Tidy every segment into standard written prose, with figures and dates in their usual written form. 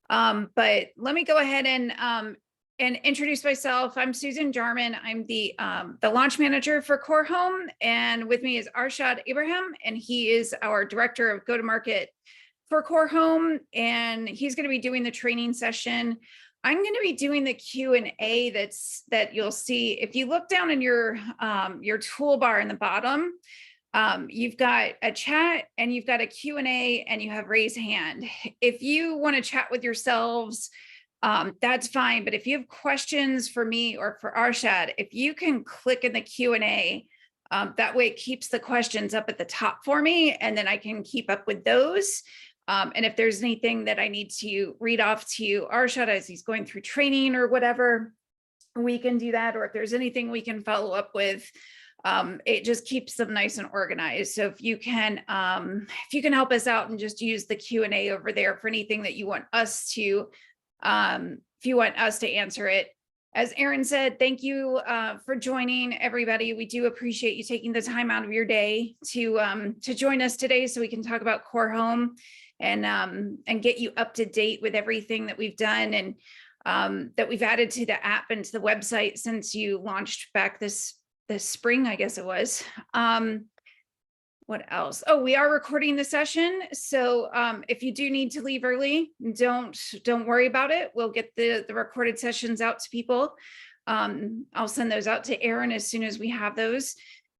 But let me go ahead and introduce myself. I'm Susan Jarman. I'm the launch manager for Core Home, and with me is Arshad Ibrahim, and he is our director of go-to-market for Core Home, and he's going to be doing the training session. I'm going to be doing the Q&A that you'll see. If you look down in your toolbar in the bottom, you've got a chat and you've got a Q&A and you have raise hand. If you want to chat with yourselves, that's fine. But if you have questions for me or for Arshad, if you can click in the Q&A, that way it keeps the questions up at the top for me, and then I can keep up with those. And if there's anything that I need to read off to Arshad as he's going through training or whatever, we can do that. Or if there's anything we can follow up with, it just keeps them nice and organized. So if you can help us out and just use the Q&A over there for anything that you want us to, if you want us to answer it. As Erin said, thank you for joining, everybody. We do appreciate you taking the time out of your day to join us today so we can talk about Core Home and get you up to date with everything that we've done and that we've added to the app and to the website since you launched back this spring, I guess it was. What else? Oh, we are recording the session. So if you do need to leave early, don't worry about it. We'll get the recorded sessions out to people. I'll send those out to Erin as soon as we have those,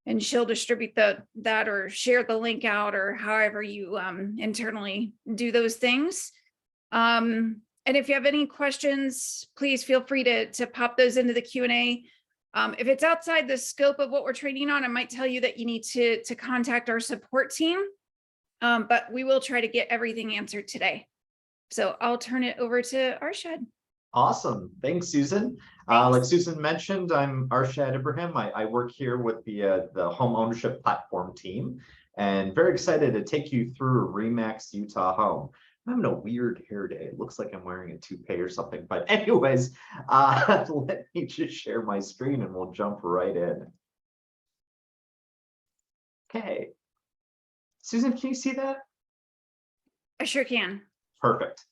and she'll distribute that or share the link out, or however you internally do those things. And if you have any questions, please feel free to pop those into the Q&A. If it's outside the scope of what we're training on, I might tell you that you need to contact our support team, but we will try to get everything answered today. So I'll turn it over to Arshad. Awesome. Thanks, Susan. Like Susan mentioned, I'm Arshad Ibrahim. I work here with the home ownership platform team, and very excited to take you through Remax Utah Home. I'm having a weird hair day. It looks like I'm wearing a toupee or something. But anyways, let me just share my screen and we'll jump right in. Okay. Susan, can you see that? I sure can. Perfect.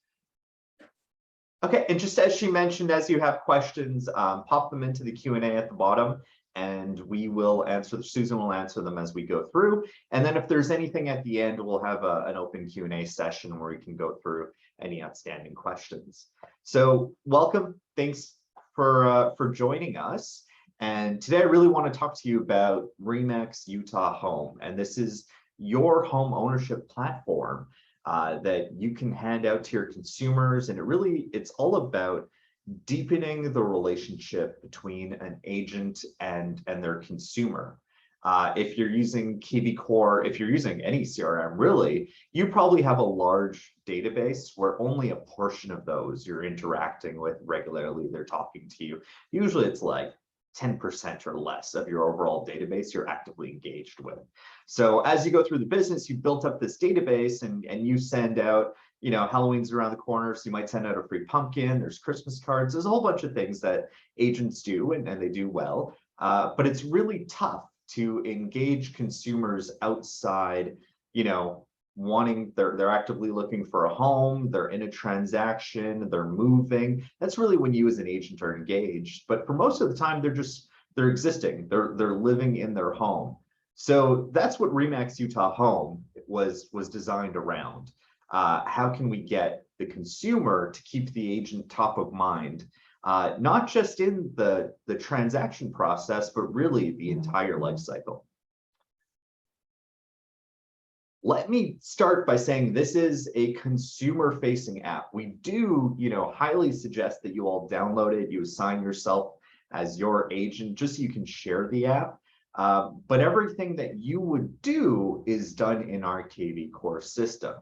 Okay, and just as she mentioned, as you have questions, pop them into the Q&A at the bottom, and we will answer. Susan will answer them as we go through. And then if there's anything at the end, we'll have an open Q&A session where we can go through any outstanding questions. So welcome, thanks for joining us. And today I really want to talk to you about Remax Utah Home, and this is your home ownership platform that you can hand out to your consumers. And it's all about deepening the relationship between an agent and their consumer. If you're using KB Core, if you're using any CRM, really, you probably have a large database where only a portion of those you're interacting with regularly. They're talking to you. Usually it's like 10% or less of your overall database you're actively engaged with. So as you go through the business, you built up this database and you send out, Halloween's around the corner, so you might send out a free pumpkin, there's Christmas cards, there's a whole bunch of things that agents do and they do well. But it's really tough to engage consumers outside, they're actively looking for a home, they're in a transaction, they're moving. That's really when you as an agent are engaged. But for most of the time, they're existing, they're living in their home. So that's what Remax Utah Home was designed around. How can we get the consumer to keep the agent top of mind, not just in the transaction process, but really the entire life cycle? Let me start by saying this is a consumer-facing app. We do, highly suggest that you all download it, you assign yourself as your agent, just so you can share the app. But everything that you would do is done in our KB Core system.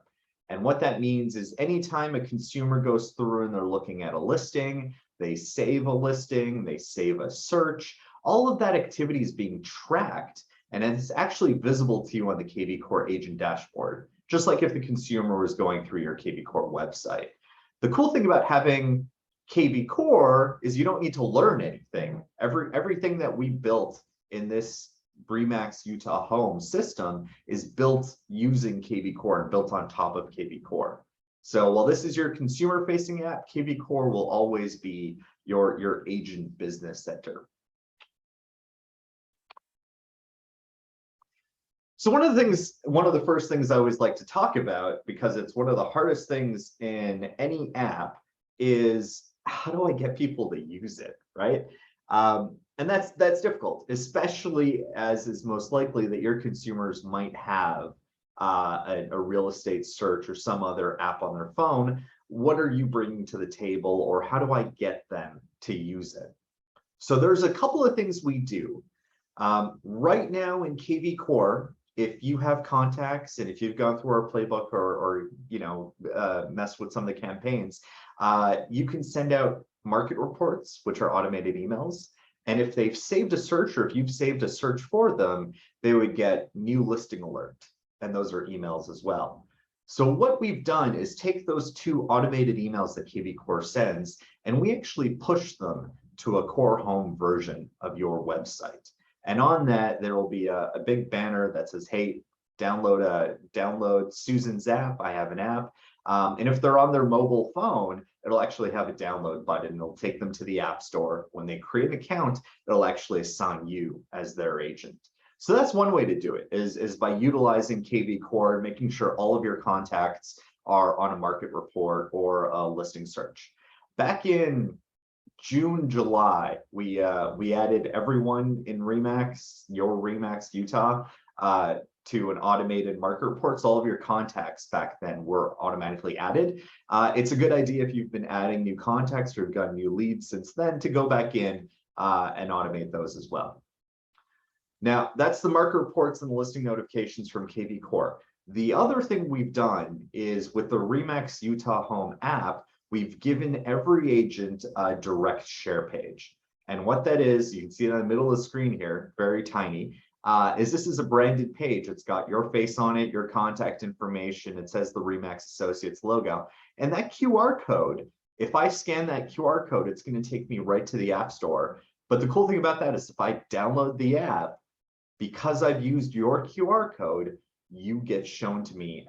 And what that means is anytime a consumer goes through and they're looking at a listing, they save a listing, they save a search, all of that activity is being tracked, and it's actually visible to you on the KB Core agent dashboard, just like if the consumer was going through your KB Core website. The cool thing about having KB Core is you don't need to learn anything. Everything that we built in this Remax Utah Home system is built using KB Core and built on top of KB Core. So while this is your consumer facing app, KV Core will always be your agent business center. So one of the first things I always like to talk about, because it's one of the hardest things in any app, is how do I get people to use it, right? And that's difficult, especially as is most likely that your consumers might have a real estate search or some other app on their phone. What are you bringing to the table, or how do I get them to use it? So there's a couple of things we do. Right now in KV Core, if you have contacts and if you've gone through our playbook or messed with some of the campaigns, you can send out market reports, which are automated emails. And if they've saved a search, or if you've saved a search for them, they would get new listing alert. And those are emails as well. So what we've done is take those two automated emails that KV Core sends, and we actually push them to a Core Home version of your website. And on that, there will be a big banner that says, hey, download Susan's app. I have an app. And if they're on their mobile phone, it'll actually have a download button. It'll take them to the App Store. When they create an account, it'll actually assign you as their agent. So that's one way to do it, is by utilizing KV Core, making sure all of your contacts are on a market report or a listing search. Back in June, July, we added everyone in Remax, your Remax Utah, to an automated market report. So all of your contacts back then were automatically added. It's a good idea if you've been adding new contacts or have gotten new leads since then to go back in and automate those as well. Now, that's the market reports and the listing notifications from KV Core. The other thing we've done is with the Remax Utah Home app, we've given every agent a direct share page. And what that is, you can see it in the middle of the screen here, very tiny, is this is a branded page. It's got your face on it, your contact information. It says the Remax Associates logo. And that QR code, if I scan that QR code, it's going to take me right to the App Store. But the cool thing about that is if I download the app, because I've used your QR code, you get shown to me,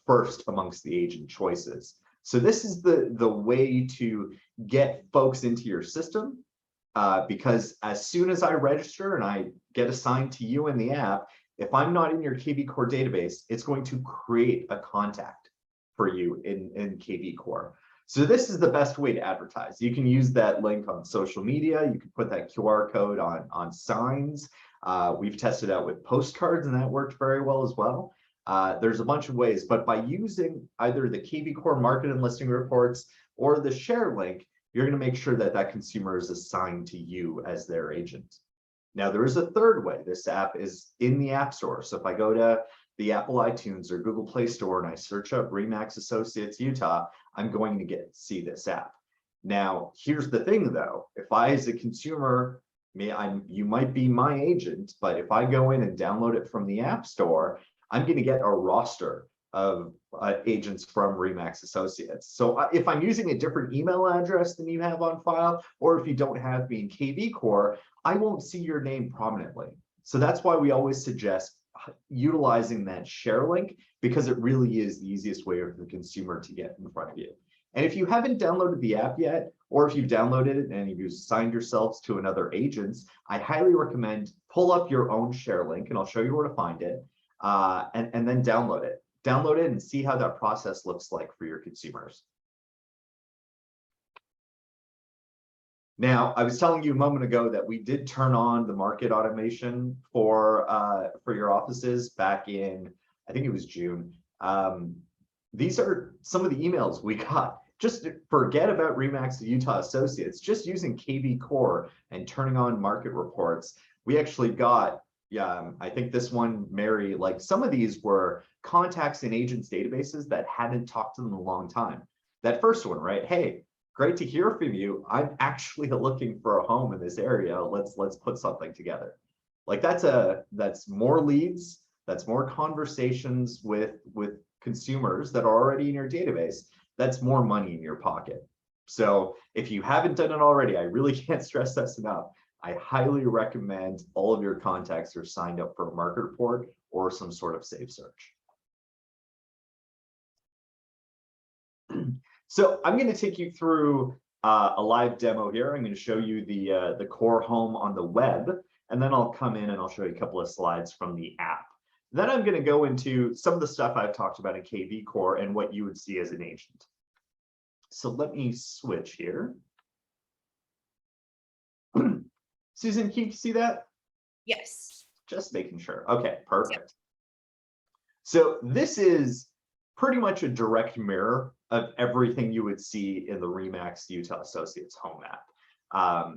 first amongst the agent choices. So this is the way to get folks into your system, because as soon as I register and I get assigned to you in the app, if I'm not in your KV Core database, it's going to create a contact for you in KV Core. So this is the best way to advertise. You can use that link on social media. You can put that QR code on signs. We've tested out with postcards, and that worked very well as well. There's a bunch of ways, but by using either the KV Core market and listing reports or the share link, you're going to make sure that that consumer is assigned to you as their agent. Now, there is a third way. This app is in the App Store. So if I go to the Apple iTunes or Google Play Store and I search up Remax Associates Utah, I'm going to see this app. Now, here's the thing, though. If I, as a consumer, you might be my agent, but if I go in and download it from the App Store, I'm going to get a roster of agents from Remax Associates. So if I'm using a different email address than you have on file, or if you don't have me in KV Core, I won't see your name prominently. So that's why we always suggest utilizing that share link, because it really is the easiest way for the consumer to get in front of you. And if you haven't downloaded the app yet, or if you've downloaded it and you've assigned yourselves to another agents, I highly recommend pull up your own share link, and I'll show you where to find it, and then download it. Download it and see how that process looks like for your consumers. Now, I was telling you a moment ago that we did turn on the market automation for your offices back in, I think it was June. These are some of the emails we got. Just forget about Remax Utah Associates, just using KV Core and turning on market reports. We actually got, I think this one, Mary, like some of these were contacts in agents databases that hadn't talked to them in a long time. That first one, right? Hey, great to hear from you. I'm actually looking for a home in this area. Let's put something together. Like that's more leads, that's more conversations with consumers that are already in your database. That's more money in your pocket. So if you haven't done it already, I really can't stress this enough. I highly recommend all of your contacts are signed up for a market report or some sort of save search. So I'm going to take you through a live demo here. I'm going to show you the core home on the web, and then I'll come in and I'll show you a couple of slides from the app. Then I'm going to go into some of the stuff I've talked about in KV Core and what you would see as an agent. So let me switch here. Susan, can you see that? Yes. Just making sure. Okay, perfect. So this is pretty much a direct mirror of everything you would see in the Remax Utah Associates home app.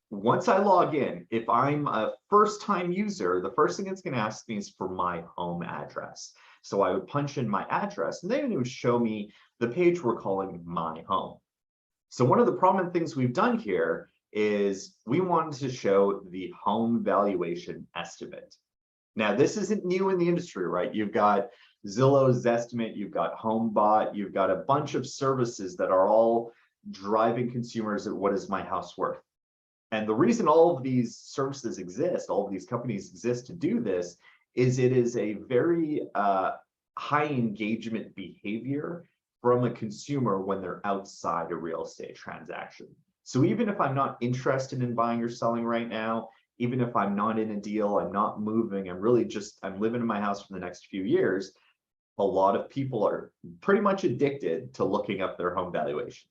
Once I log in, if I'm a first-time user, the first thing it's going to ask me is for my home address. So I would punch in my address, and then it would show me the page we're calling My Home. So one of the prominent things we've done here is we wanted to show the home valuation estimate. Now, this isn't new in the industry, right? You've got Zillow's Zestimate, you've got HomeBot, you've got a bunch of services that are all driving consumers at what is my house worth. And the reason all of these services exist, all of these companies exist to do this, is it is a very high engagement behavior from a consumer when they're outside a real estate transaction. So even if I'm not interested in buying or selling right now, even if I'm not in a deal, I'm not moving, I'm living in my house for the next few years, a lot of people are pretty much addicted to looking up their home valuation.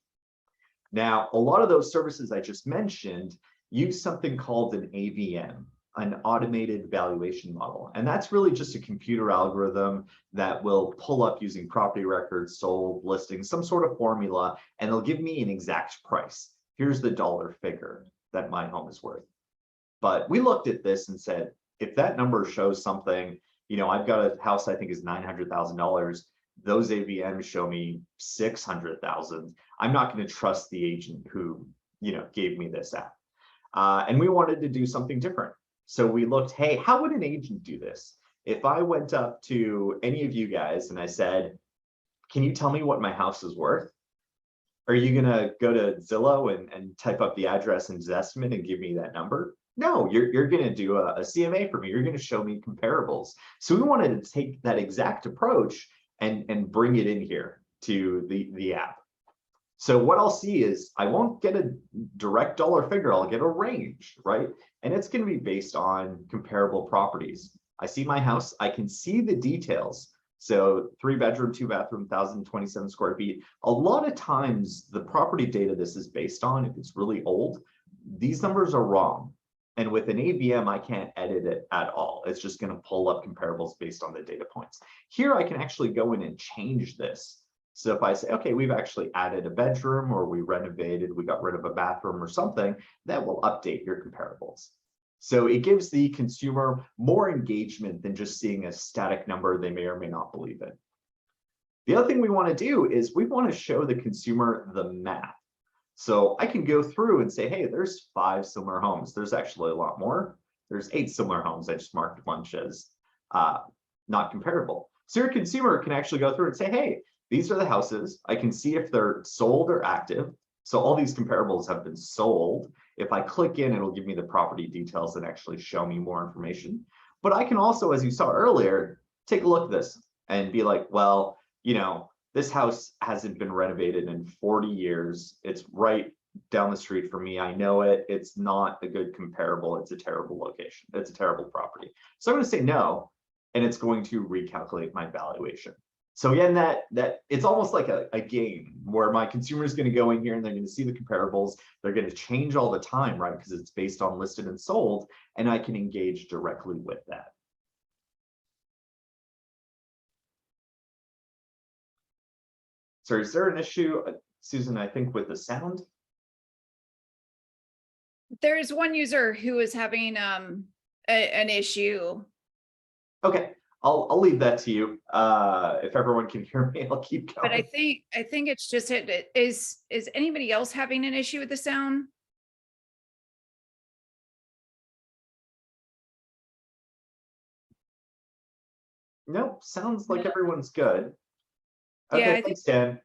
Now, a lot of those services I just mentioned use something called an AVM, an automated valuation model. And that's really just a computer algorithm that will pull up using property records, sold, listings, some sort of formula, and it'll give me an exact price. Here's the dollar figure that my home is worth. But we looked at this and said, if that number shows something, I've got a house I think is $900,000. Those AVMs show me 600,000. I'm not going to trust the agent who, gave me this app. And we wanted to do something different. So we looked, hey, how would an agent do this? If I went up to any of you guys and I said, can you tell me what my house is worth? Are you going to go to Zillow and type up the address and Zestimate and give me that number? No, you're going to do a CMA for me. You're going to show me comparables. So we wanted to take that exact approach and bring it in here to the app. So what I'll see is I won't get a direct dollar figure. I'll get a range, right? And it's going to be based on comparable properties. I see my house. I can see the details. So 3-bedroom, 2-bathroom, 1,027 square feet. A lot of times the property data this is based on, if it's really old, these numbers are wrong. And with an AVM, I can't edit it at all. It's just going to pull up comparables based on the data points. Here, I can actually go in and change this. So if I say, okay, we've actually added a bedroom, or we renovated, we got rid of a bathroom or something, that will update your comparables. So it gives the consumer more engagement than just seeing a static number they may or may not believe in. The other thing we want to do is we want to show the consumer the math. So I can go through and say, hey, there's 5 similar homes. There's actually a lot more. There's 8 similar homes. I just marked a bunch as not comparable. So your consumer can actually go through and say, hey, these are the houses. I can see if they're sold or active. So all these comparables have been sold. If I click in, it'll give me the property details and actually show me more information. But I can also, as you saw earlier, take a look at this and be like, well, this house hasn't been renovated in 40 years. It's right down the street from me. I know it. It's not a good comparable. It's a terrible location. It's a terrible property. So I'm going to say no, and it's going to recalculate my valuation. So again, that it's almost like a game where my consumer is going to go in here and they're going to see the comparables. They're going to change all the time, right? Because it's based on listed and sold, and I can engage directly with that. So is there an issue, Susan, I think with the sound? There's one user who is having an issue. Okay, I'll leave that to you. If everyone can hear me, I'll keep going. But I think it's just is anybody else having an issue with the sound? Nope, sounds like everyone's good. Okay, Yeah, I think thanks, Dan.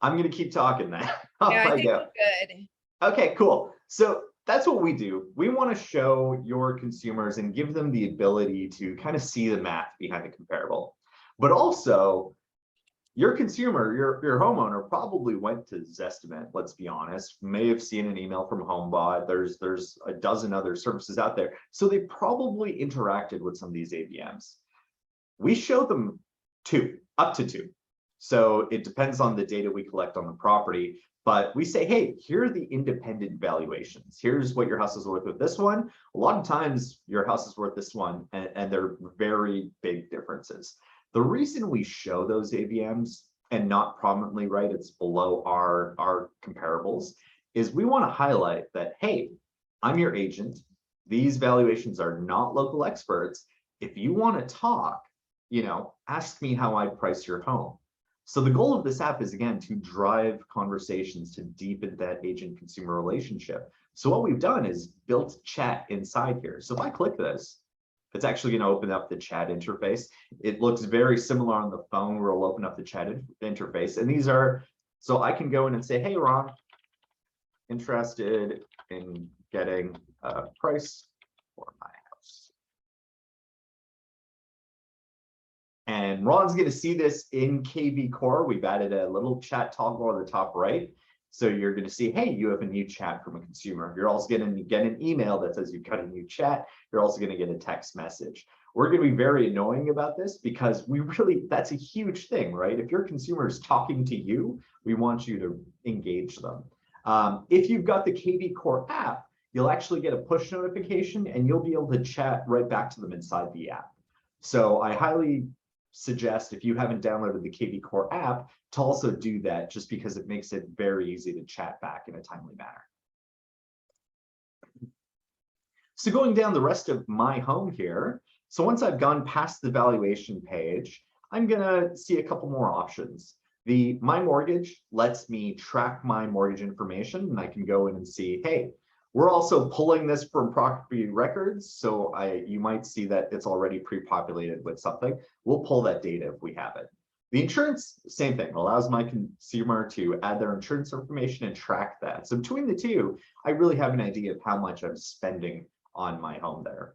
I'm going to keep talking then. Off I think go. we're good. Okay, cool. So that's what we do. We want to show your consumers and give them the ability to kind of see the math behind the comparable. But also, your consumer, your homeowner probably went to Zestimate, let's be honest, may have seen an email from HomeBot. There's a dozen other services out there. So they probably interacted with some of these AVMs. We show them up to two. So it depends on the data we collect on the property, but we say, hey, here are the independent valuations. Here's what your house is worth with this one. A lot of times your house is worth this one, and they're very big differences. The reason we show those AVMs and not prominently, right, it's below our comparables, is we want to highlight that, hey, I'm your agent. These valuations are not local experts. If you want to talk, ask me how I price your home. So the goal of this app is, again, to drive conversations, to deepen that agent-consumer relationship. So what we've done is built chat inside here. So if I click this, it's actually going to open up the chat interface. It looks very similar on the phone where it'll open up the chat interface. And these are, so I can go in and say, hey, Ron, interested in getting a price for my house. And Ron's going to see this in KV Core. We've added a little chat toggle on the top right. So you're going to see, hey, you have a new chat from a consumer. You're also going to get an email that says you've got a new chat. You're also going to get a text message. We're going to be very annoying about this because that's a huge thing, right? If your consumer is talking to you, we want you to engage them. If you've got the KV Core app, you'll actually get a push notification and you'll be able to chat right back to them inside the app. So I highly suggest, if you haven't downloaded the KV Core app, to also do that, just because it makes it very easy to chat back in a timely manner. So going down the rest of my home here, so once I've gone past the valuation page, I'm gonna see a couple more options. The My Mortgage lets me track my mortgage information, and I can go in and see, hey, we're also pulling this from property records. So you might see that it's already pre-populated with something. We'll pull that data if we have it. The insurance, same thing, allows my consumer to add their insurance information and track that. So between the two, I really have an idea of how much I'm spending on my home there.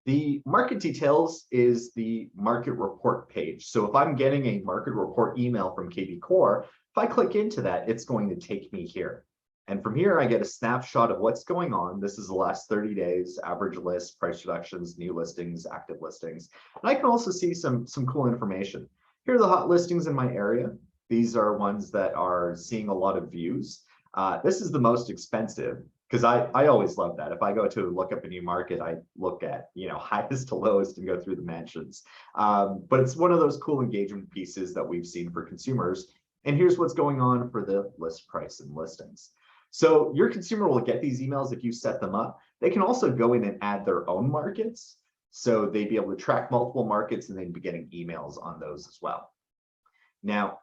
The market details is the market report page. So if I'm getting a market report email from KV Core, if I click into that, it's going to take me here. And from here, I get a snapshot of what's going on. This is the last 30 days, average list, price reductions, new listings, active listings. And I can also see some cool information. Here are the hot listings in my area. These are ones that are seeing a lot of views. This is the most expensive, because I always love that. If I go to look up a new market, I look at, highest to lowest and go through the mansions. But it's one of those cool engagement pieces that we've seen for consumers. And here's what's going on for the list price and listings. So your consumer will get these emails if you set them up. They can also go in and add their own markets. So they'd be able to track multiple markets and then be getting emails on those as well. Now,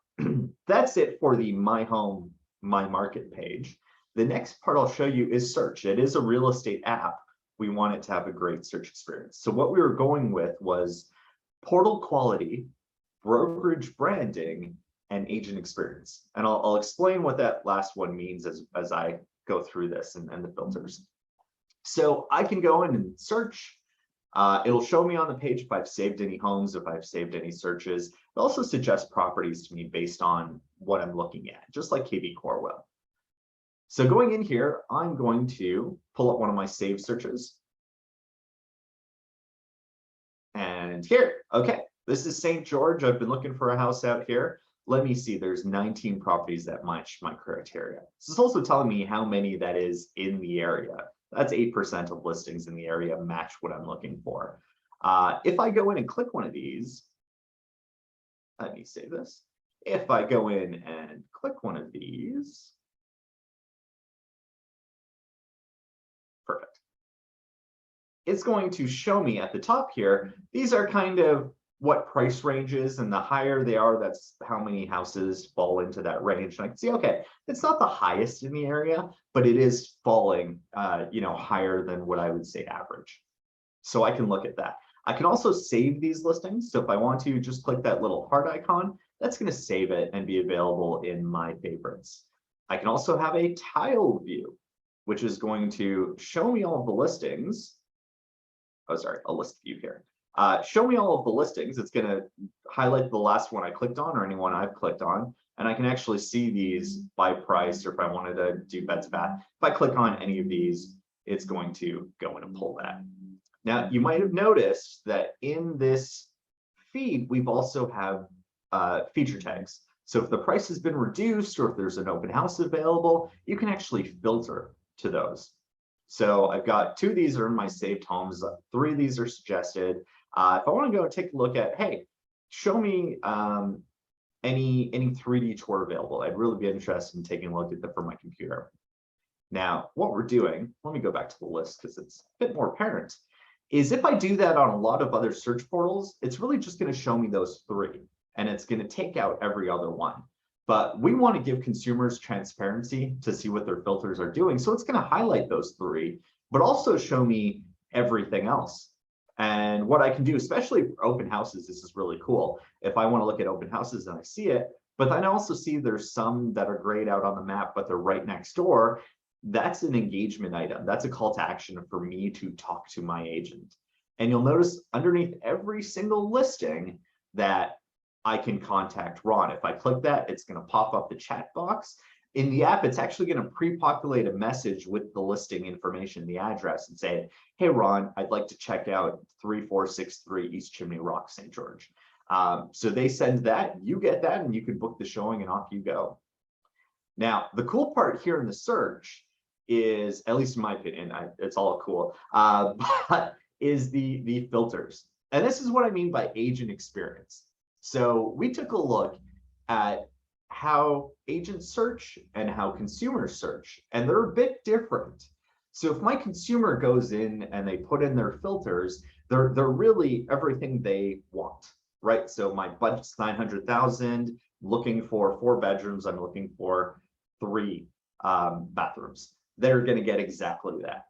that's it for the My Home, My Market page. The next part I'll show you is search. It is a real estate app. We want it to have a great search experience. So what we were going with was portal quality, brokerage branding, and agent experience. And I'll explain what that last one means as I go through this and the filters. So I can go in and search. It'll show me on the page if I've saved any homes, if I've saved any searches. It also suggests properties to me based on what I'm looking at, just like KV Core will. So going in here, I'm going to pull up one of my saved searches. And here, okay, this is St. George. I've been looking for a house out here. Let me see, there's 19 properties that match my criteria. This is also telling me how many that is in the area. That's 8% of listings in the area match what I'm looking for. If I go in and click one of these, let me save this. If I go in and click one of these, perfect. It's going to show me at the top here, these are kind of what price ranges, and the higher they are, that's how many houses fall into that range. And I can see, okay, it's not the highest in the area, but it is falling, higher than what I would say average. So I can look at that. I can also save these listings. So if I want to just click that little heart icon, that's going to save it and be available in my favorites. I can also have a tile view, which is going to show me all of the listings. Oh, sorry, a list view here. show me all of the listings. It's going to highlight the last one I clicked on or anyone I've clicked on. And I can actually see these by price, or if I wanted to do beds bath. If I click on any of these, it's going to go in and pull that. Now, you might have noticed that in this feed, we've also have feature tags. So if the price has been reduced or if there's an open house available, you can actually filter to those. So I've got 2 of these are in my saved homes, 3 of these are suggested. If I want to go take a look at, hey, show me any 3D tour available, I'd really be interested in taking a look at them from my computer. Now, what we're doing, let me go back to the list because it's a bit more apparent, is if I do that on a lot of other search portals, it's really just going to show me those 3, and it's going to take out every other one. But we want to give consumers transparency to see what their filters are doing. So it's going to highlight those 3, but also show me everything else. And what I can do, especially for open houses, this is really cool. If I want to look at open houses and I see it, but then I also see there's some that are grayed out on the map, but they're right next door. That's an engagement item. That's a call to action for me to talk to my agent. And you'll notice underneath every single listing that I can contact Ron. If I click that, it's going to pop up the chat box. In the app, it's actually going to pre-populate a message with the listing information, the address, and say, hey, Ron, I'd like to check out 3463 East Chimney Rock, St. George. So they send that, you get that, and you can book the showing and off you go. Now, the cool part here in the search is, at least in my opinion, it's all cool, but is the filters. And this is what I mean by agent experience. So we took a look at how agents search and how consumers search, and they're a bit different. So if my consumer goes in and they put in their filters, they're really everything they want, right? So my budget's 900,000, looking for 4 bedrooms, I'm looking for 3 bathrooms. They're going to get exactly that.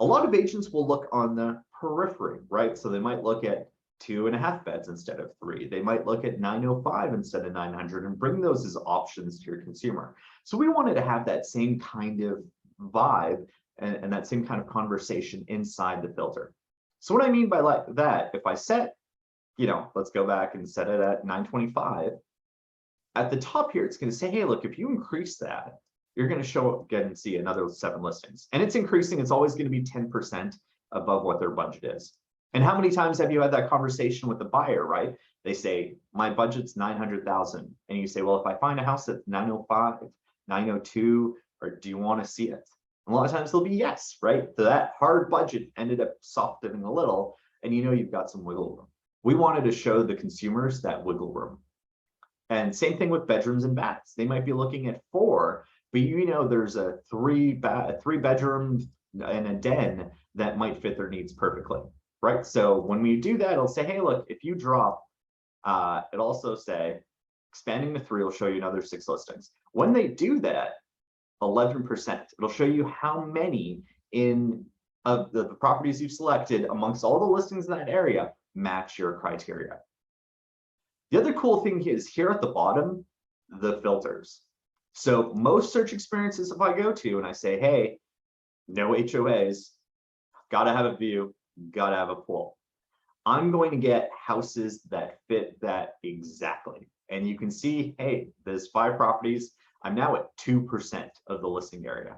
A lot of agents will look on the periphery, right? So they might look at 2.5 beds instead of 3. They might look at 905 instead of 900 and bring those as options to your consumer. So we wanted to have that same kind of vibe and that same kind of conversation inside the filter. So what I mean by that, if I set, let's go back and set it at 925, at the top here, it's going to say, hey, look, if you increase that, you're going to show up again and see another 7 listings. And it's increasing. It's always going to be 10% above what their budget is. And how many times have you had that conversation with the buyer, right? They say, my budget's 900,000. And you say, well, if I find a house at 905, 902, or do you want to see it? And a lot of times they'll be yes, right? So that hard budget ended up softening a little, and you've got some wiggle room. We wanted to show the consumers that wiggle room. And same thing with bedrooms and baths. They might be looking at 4, but there's a 3 bedroom and a den that might fit their needs perfectly. Right. So when we do that, it'll say, hey, look, if you drop, it'll also say expanding to 3 will show you another 6 listings. When they do that, 11%, it'll show you how many of the properties you've selected amongst all the listings in that area match your criteria. The other cool thing is here at the bottom, the filters. So most search experiences, if I go to and I say, hey, no HOAs, got to have a view, got to have a pool, I'm going to get houses that fit that exactly. And you can see, hey, there's 5 properties. I'm now at 2% of the listing area.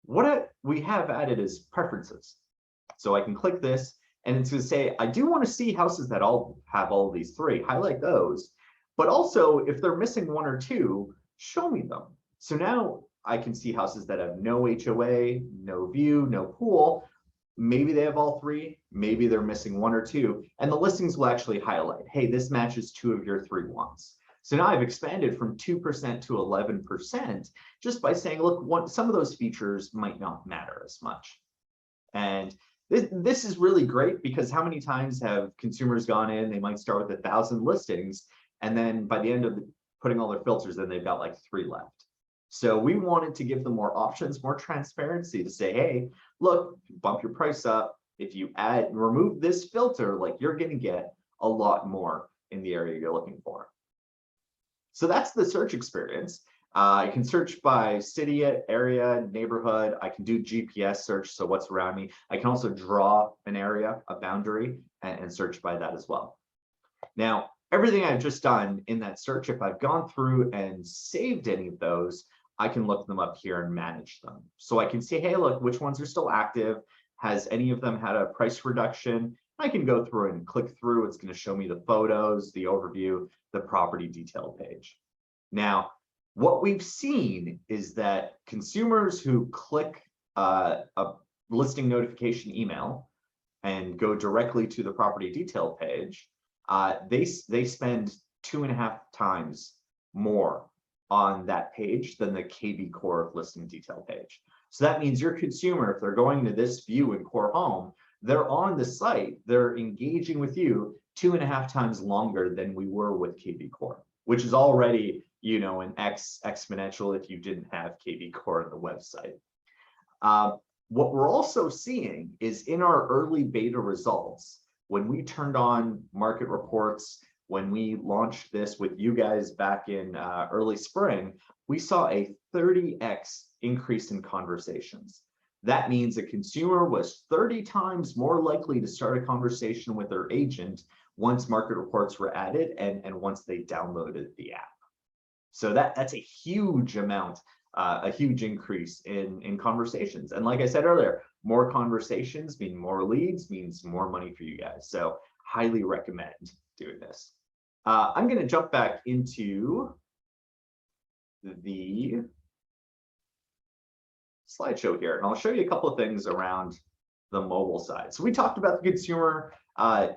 What we have added is preferences. So I can click this and it's going to say, I do want to see houses that all have all of these 3, highlight those. But also if they're missing 1 or 2, show me them. So now I can see houses that have no HOA, no view, no pool. Maybe they have all 3, maybe they're missing 1 or 2, and the listings will actually highlight, hey, this matches 2 of your 3 ones. So now I've expanded from 2% to 11% just by saying, look, some of those features might not matter as much. And this is really great because how many times have consumers gone in, they might start with 1,000 listings, and then by the end of putting all their filters in, they've got like 3 left. So we wanted to give them more options, more transparency to say, hey, look, bump your price up. If you remove this filter, like you're going to get a lot more in the area you're looking for. So that's the search experience. I can search by city, area, neighborhood. I can do GPS search, so what's around me. I can also draw an area, a boundary, and search by that as well. Now, everything I've just done in that search, if I've gone through and saved any of those, I can look them up here and manage them. So I can see, hey, look, which ones are still active? Has any of them had a price reduction? I can go through and click through. It's going to show me the photos, the overview, the property detail page. Now, what we've seen is that consumers who click a listing notification email and go directly to the property detail page, they spend 2.5 times more on that page than the KV Core listing detail page. So that means your consumer, if they're going to this view in Core Home, they're on the site, they're engaging with you 2.5 times longer than we were with KV Core, which is already, you know, an exponential if you didn't have KV Core on the website. What we're also seeing is in our early beta results, when we turned on market reports, when we launched this with you guys back in early spring, we saw a 30x increase in conversations. That means a consumer was 30 times more likely to start a conversation with their agent once market reports were added and once they downloaded the app. So that's a huge amount, a huge increase in conversations. And like I said earlier, more conversations mean more leads, means more money for you guys. So highly recommend doing this. I'm going to jump back into the slideshow here, and I'll show you a couple of things around the mobile side. So we talked about the consumer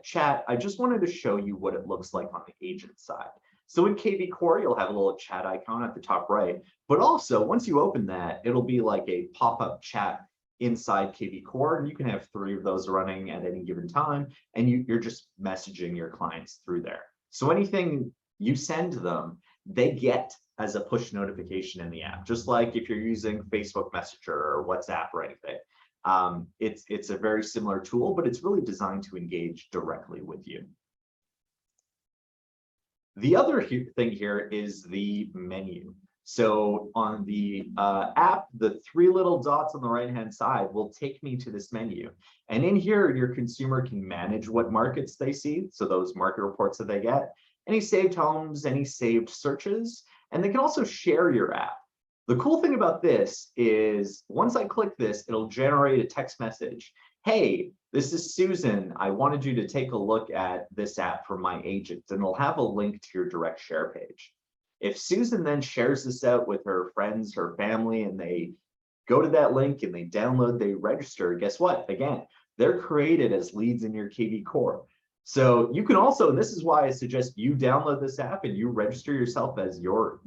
chat. I just wanted to show you what it looks like on the agent side. So in KV Core, you'll have a little chat icon at the top right, but also once you open that, it'll be like a pop-up chat inside KV Core, and you can have 3 of those running at any given time, and you're just messaging your clients through there. So anything you send to them, they get as a push notification in the app, just like if you're using Facebook Messenger or WhatsApp or anything. It's a very similar tool, but it's really designed to engage directly with you. The other thing here is the menu. So on the app, the 3 little dots on the right-hand side will take me to this menu. And in here, your consumer can manage what markets they see, so those market reports that they get, any saved homes, any saved searches, and they can also share your app. The cool thing about this is once I click this, it'll generate a text message. Hey, this is Susan. I wanted you to take a look at this app for my agent, and it'll have a link to your direct share page. If Susan then shares this out with her friends, her family, and they go to that link and they download, they register, guess what? Again, they're created as leads in your KV Core. So you can also, and this is why I suggest you download this app and you register yourself as your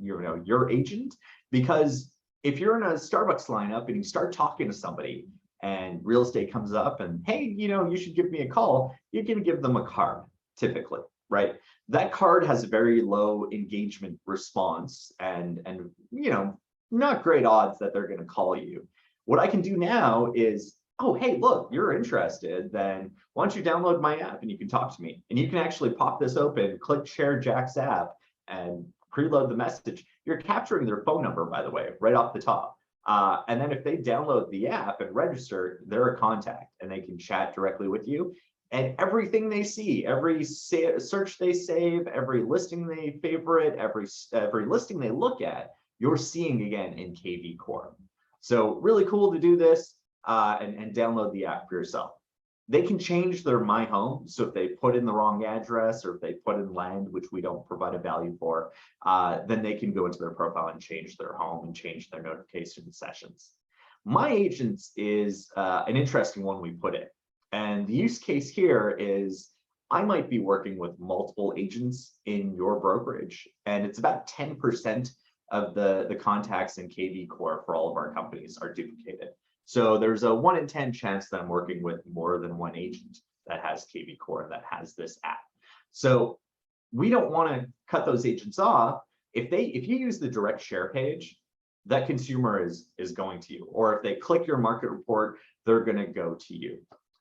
agent, because if you're in a Starbucks lineup and you start talking to somebody and real estate comes up and, hey, you should give me a call, you're going to give them a card typically, right? That card has a very low engagement response and not great odds that they're going to call you. What I can do now is, oh, hey, look, you're interested, then why don't you download my app and you can talk to me. And you can actually pop this open, click share Jack's app, and preload the message. You're capturing their phone number, by the way, right off the top. And then if they download the app and register, they're a contact and they can chat directly with you. And everything they see, every search they save, every listing they favorite, every listing they look at, you're seeing again in KV Core. So really cool to do this. And download the app for yourself. They can change their My Home. So if they put in the wrong address or if they put in land, which we don't provide a value for, then they can go into their profile and change their home and change their notification sessions. My Agents is an interesting one we put in. And the use case here is I might be working with multiple agents in your brokerage, and it's about 10% of the contacts in KV Core for all of our companies are duplicated. So there's a 1 in 10 chance that I'm working with more than one agent that has KV Core that has this app. So we don't want to cut those agents off. If you use the direct share page, that consumer is going to you. Or if they click your market report, they're going to go to you.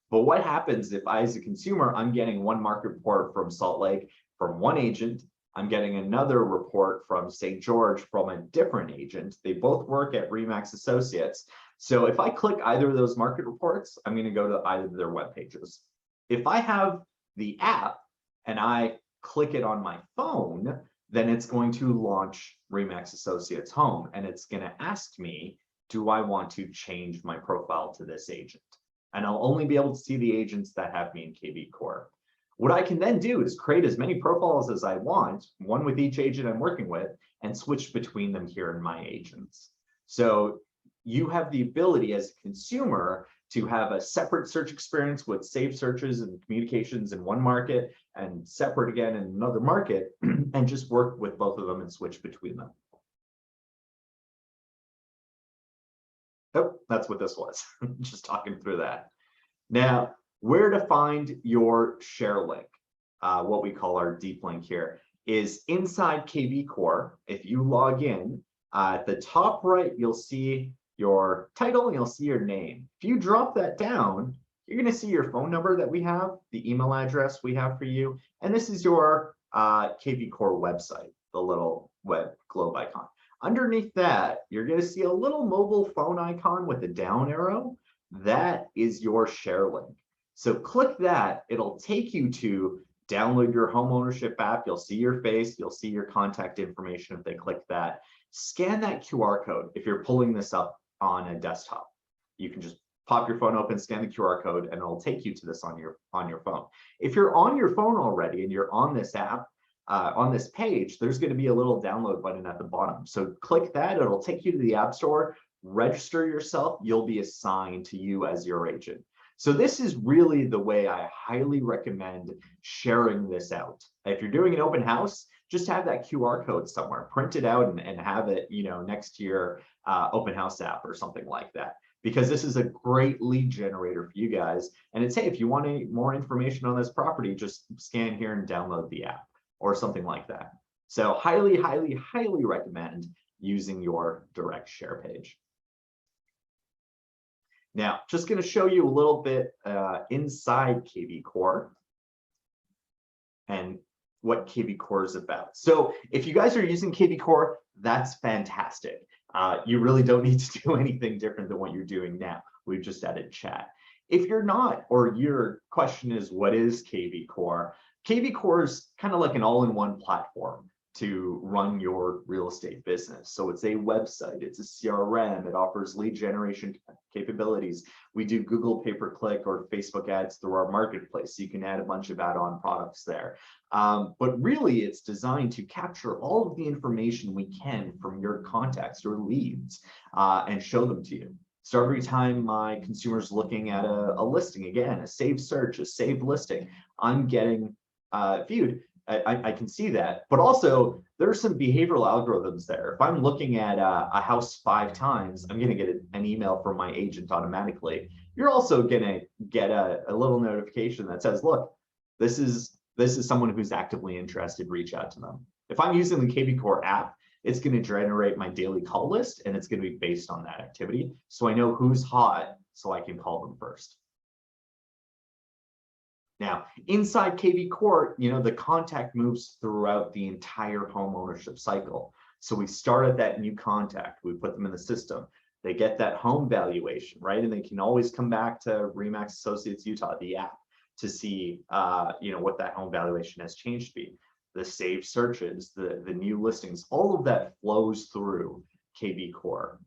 But what happens if I, as a consumer, I'm getting one market report from Salt Lake from one agent, I'm getting another report from St. George from a different agent. They both work at Remax Associates. So if I click either of those market reports, I'm going to go to either of their web pages. If I have the app and I click it on my phone, then it's going to launch Remax Associates Home, and it's going to ask me, do I want to change my profile to this agent? And I'll only be able to see the agents that have me in KV Core. What I can then do is create as many profiles as I want, one with each agent I'm working with, and switch between them here in my agents. So you have the ability as a consumer to have a separate search experience with saved searches and communications in one market and separate again in another market, and just work with both of them and switch between them. Oh, that's what this was. Just talking through that. Now, where to find your share link, what we call our deep link here, is inside KV Core. If you log in, at the top right, you'll see your title and you'll see your name. If you drop that down, you're going to see your phone number that we have, the email address we have for you, and this is your KV Core website, the little web globe icon. Underneath that, you're going to see a little mobile phone icon with a down arrow. That is your share link. So click that, it'll take you to download your home ownership app. You'll see your face, you'll see your contact information if they click that. Scan that QR code if you're pulling this up on a desktop. You can just pop your phone open, scan the QR code, and it'll take you to this on your phone. If you're on your phone already and you're on this app, on this page, there's going to be a little download button at the bottom. So click that, it'll take you to the App Store, register yourself, you'll be assigned to you as your agent. So this is really the way I highly recommend sharing this out. If you're doing an open house, just have that QR code somewhere, print it out and have it, next to your open house app or something like that. Because this is a great lead generator for you guys. And it's, hey, if you want any more information on this property, just scan here and download the app or something like that. So highly, highly, highly recommend using your direct share page. Now, just going to show you a little bit inside KV Core and what KV Core is about. So if you guys are using KV Core, that's fantastic. You really don't need to do anything different than what you're doing now. We've just added chat. If you're not, or your question is, what is KV Core? KV Core is kind of like an all-in-one platform to run your real estate business. So it's a website, it's a CRM, it offers lead generation capabilities. We do Google pay-per-click or Facebook ads through our marketplace. So you can add a bunch of add-on products there. But really it's designed to capture all of the information we can from your contacts or leads and show them to you. So every time my consumer's looking at a listing, again, a saved search, a saved listing, I'm getting viewed. I can see that, but also there's some behavioral algorithms there. If I'm looking at a house 5 times, I'm going to get an email from my agent automatically. You're also going to get a little notification that says, look, this is someone who's actively interested, reach out to them. If I'm using the KV Core app, it's going to generate my daily call list, and it's going to be based on that activity. So I know who's hot, so I can call them first. Now, inside KV Core, the contact moves throughout the entire home ownership cycle. So we start at that new contact, we put them in the system, they get that home valuation, right? And they can always come back to Remax Associates Utah, the app, to see what that home valuation has changed to be. The saved searches, the new listings, all of that flows through KV Core.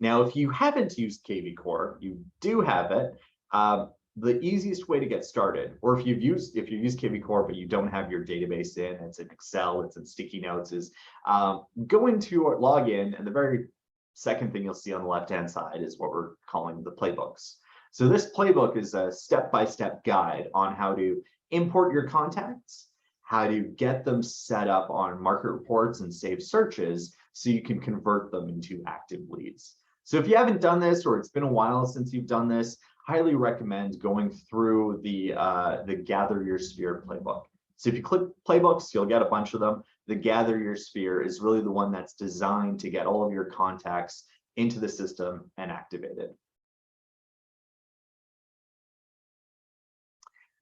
Now, if you haven't used KV Core, you do have it. The easiest way to get started, or if you use KV Core but you don't have your database in, it's in Excel, it's in sticky notes, is go into or log in, and the very second thing you'll see on the left-hand side is what we're calling the playbooks. So this playbook is a step-by-step guide on how to import your contacts, how to get them set up on market reports and saved searches so you can convert them into active leads. So if you haven't done this, or it's been a while since you've done this, highly recommend going through the Gather Your Sphere playbook. So if you click playbooks, you'll get a bunch of them. The Gather Your Sphere is really the one that's designed to get all of your contacts into the system and activated.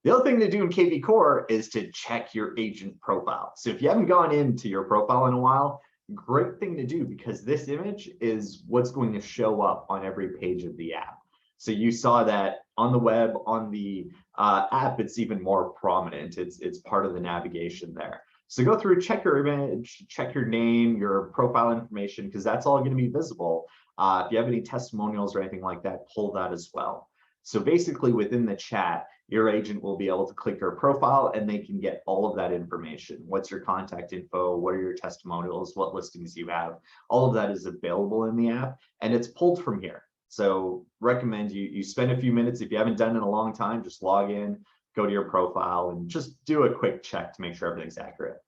The other thing to do in KV Core is to check your agent profile. So if you haven't gone into your profile in a while, great thing to do, because this image is what's going to show up on every page of the app. So you saw that on the web, on the app, it's even more prominent. It's part of the navigation there. So go through, check your image, check your name, your profile information, because that's all going to be visible. If you have any testimonials or anything like that, pull that as well. So basically within the chat, your agent will be able to click your profile and they can get all of that information. What's your contact info? What are your testimonials? What listings you have? All of that is available in the app and it's pulled from here. So recommend you spend a few minutes. If you haven't done it in a long time, just log in, go to your profile and just do a quick check to make sure everything's accurate.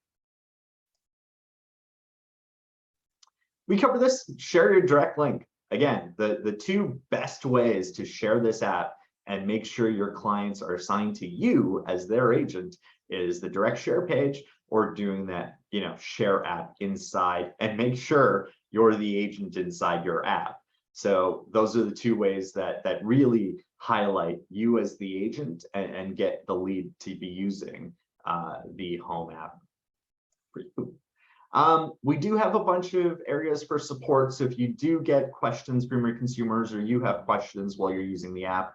We cover this, share your direct link. Again, the two best ways to share this app and make sure your clients are assigned to you as their agent is the direct share page or doing that, share app inside, and make sure you're the agent inside your app. So those are the two ways that really highlight you as the agent and get the lead to be using the home app for you. We do have a bunch of areas for support. So if you do get questions from your consumers or you have questions while you're using the app,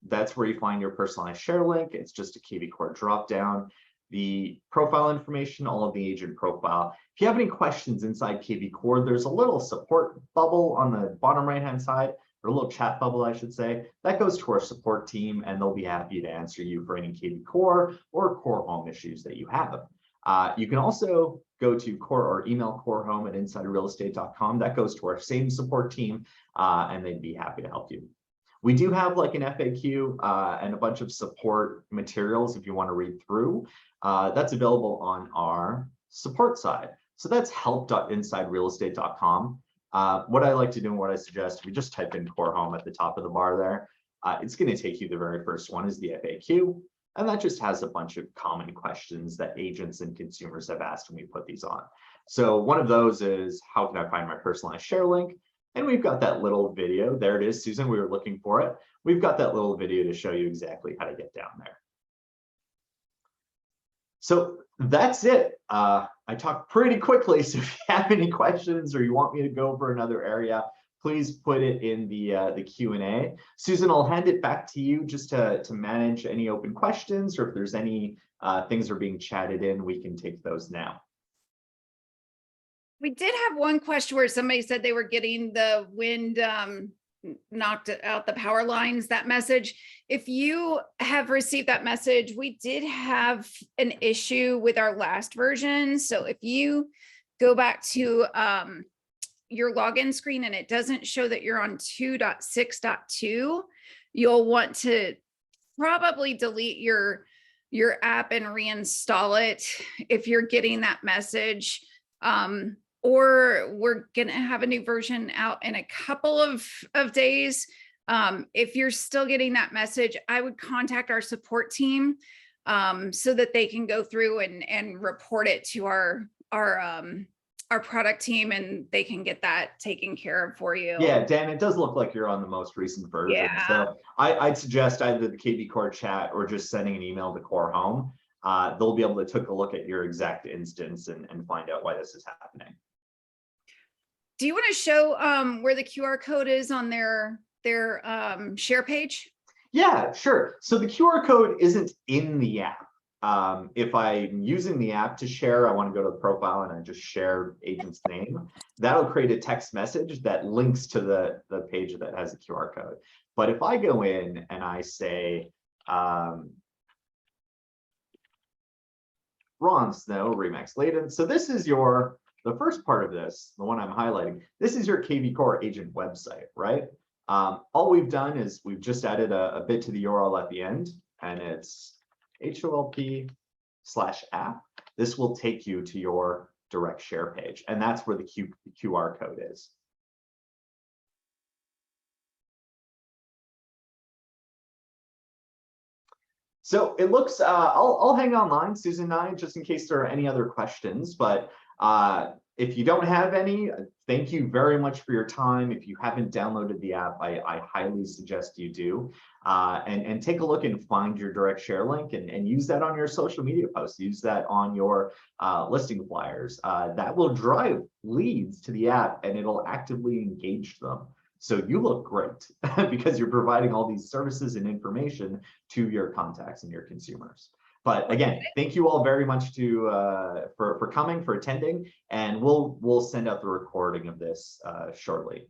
that's where you find your personalized share link. It's just a KV Core dropdown. The profile information, all of the agent profile. If you have any questions inside KV Core, there's a little support bubble on the bottom right-hand side, or a little chat bubble, I should say. That goes to our support team, and they'll be happy to answer you for any KV Core or Core Home issues that you have. You can also go to Core or email Core Home at insiderrealestate.com. That goes to our same support team, and they'd be happy to help you. We do have like an FAQ and a bunch of support materials if you want to read through. That's available on our support side. So that's help.insiderealestate.com. What I like to do and what I suggest, if you just type in Core Home at the top of the bar there, it's going to take you, the very first one is the FAQ. And that just has a bunch of common questions that agents and consumers have asked when we put these on. So one of those is, how can I find my personalized share link? And we've got that little video. There it is, Susan, we were looking for it. We've got that little video to show you exactly how to get down there. So that's it. I talked pretty quickly, so if you have any questions or you want me to go over another area, please put it in the Q&A. Susan, I'll hand it back to you just to manage any open questions, or if there's any things that are being chatted in, we can take those now. We did have one question where somebody said they were getting the wind knocked out the power lines, that message. If you have received that message, we did have an issue with our last version. So if you go back to your login screen and it doesn't show that you're on 2.6.2, you'll want to probably delete your app and reinstall it if you're getting that message. Or we're going to have a new version out in a couple of days. If you're still getting that message, I would contact our support team so that they can go through and report it to our product team, and they can get that taken care of for you. Yeah, Dan, it does look like you're on the most recent version. Yeah. So I'd suggest either the KV Core chat or just sending an email to Core Home. They'll be able to take a look at your exact instance and find out why this is happening. Do you want to show where the QR code is on their share page? Yeah, sure. So the QR code isn't in the app. If I'm using the app to share, I want to go to the profile and I just share agent's name. That'll create a text message that links to the page that has a QR code. But if I go in and I say, Ron Snow, Remax Layden. So this is the first part of this, the one I'm highlighting, this is your KV Core agent website, right? All we've done is we've just added a bit to the URL at the end, and it's HOLP/app. This will take you to your direct share page, and that's where the QR code is. So it looks, I'll hang online, Susan and I, just in case there are any other questions, but If you don't have any, thank you very much for your time. If you haven't downloaded the app, I highly suggest you do. And take a look and find your direct share link and use that on your social media posts. Use that on your listing flyers. That will drive leads to the app and it'll actively engage them. So you look great because you're providing all these services and information to your contacts and your consumers. But again, thank you all very much for coming, for attending, and we'll send out the recording of this shortly.